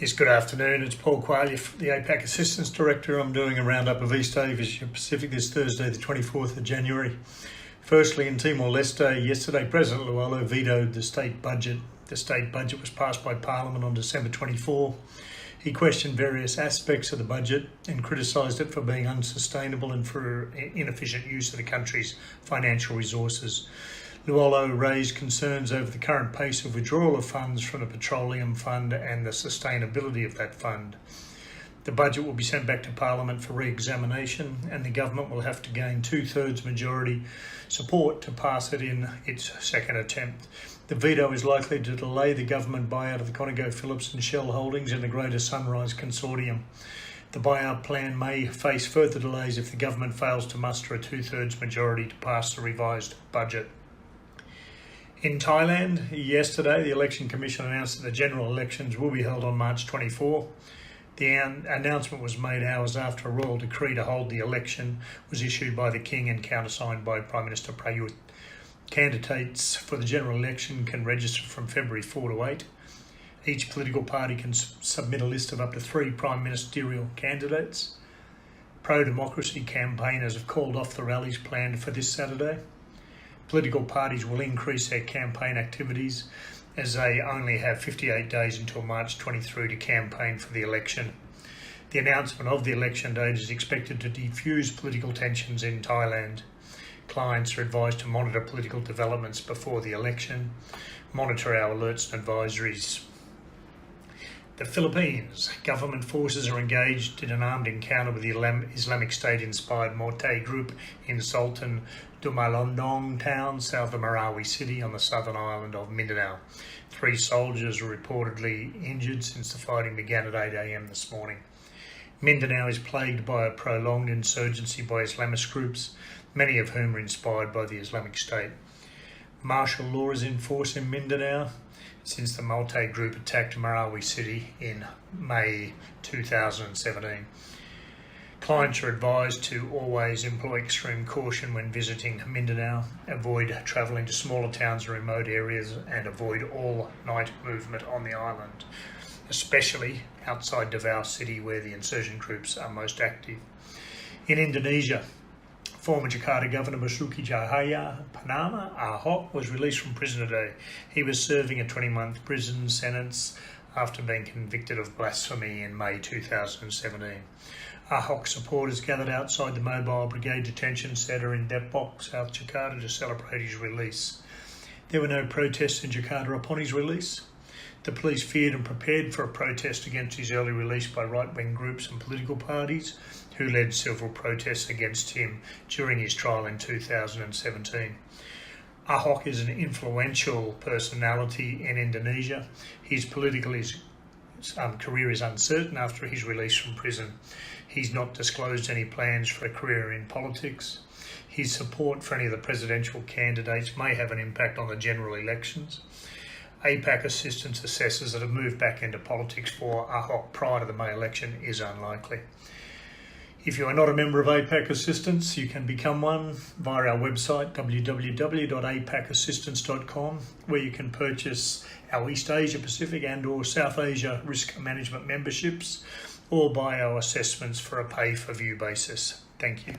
Yes, good afternoon. It's Paul Quaglia, the APAC Assistance Director. I'm doing a roundup of East Asia Pacific this Thursday, the 24th of January. Firstly, in Timor-Leste, yesterday President Luolo vetoed the state budget. The state budget was passed by Parliament on December 24. He questioned various aspects of the budget and criticised it for being unsustainable and for inefficient use of the country's financial resources. Luolo raised concerns over the current pace of withdrawal of funds from the Petroleum Fund and the sustainability of that fund. The budget will be sent back to Parliament for re-examination, and the government will have to gain 2/3 majority support to pass it in its second attempt. The veto is likely to delay the government buyout of the ConocoPhillips and Shell holdings in the Greater Sunrise Consortium. The buyout plan may face further delays if the government fails to muster a 2/3 majority to pass the revised budget. In Thailand, yesterday, the Election Commission announced that the general elections will be held on March 24. The announcement was made hours after a royal decree to hold the election was issued by the King and countersigned by Prime Minister Prayut. Candidates for the general election can register from February 4 to 8. Each political party can submit a list of up to 3 prime ministerial candidates. Pro-democracy campaigners have called off the rallies planned for this Saturday. Political parties will increase their campaign activities as they only have 58 days until March 23 to campaign for the election. The announcement of the election date is expected to defuse political tensions in Thailand. Clients are advised to monitor political developments before the election, monitor our alerts and advisories. The Philippines. Government forces are engaged in an armed encounter with the Islamic State-inspired Morte group in Sultan Dumalondong town, south of Marawi City on the southern island of Mindanao. 3 soldiers were reportedly injured since the fighting began at 8 a.m. this morning. Mindanao is plagued by a prolonged insurgency by Islamist groups, many of whom are inspired by the Islamic State. Martial law is in force in Mindanao since the Morte group attacked Marawi City in May 2017. Clients are advised to always employ extreme caution when visiting Mindanao, avoid travelling to smaller towns and remote areas, and avoid all night movement on the island, especially outside Davao City where the insurgent groups are most active. In Indonesia, former Jakarta Governor Basuki Cahaya Purnama Ahok was released from prison today. He was serving a 20-month prison sentence after being convicted of blasphemy in May 2017. Ahok supporters gathered outside the Mobile Brigade Detention Centre in Depok, South Jakarta, to celebrate his release. There were no protests in Jakarta upon his release. The police feared and prepared for a protest against his early release by right-wing groups and political parties who led several protests against him during his trial in 2017. Ahok is an influential personality in Indonesia. His political career is uncertain after his release from prison. He's not disclosed any plans for a career in politics. His support for any of the presidential candidates may have an impact on the general elections. APAC assistance assesses that a move back into politics for Ahok prior to the May election is unlikely. If you are not a member of APAC Assistance, you can become one via our website www.apacassistance.com, where you can purchase our East Asia Pacific and or South Asia risk management memberships, or buy our assessments for a pay-for-view basis. Thank you.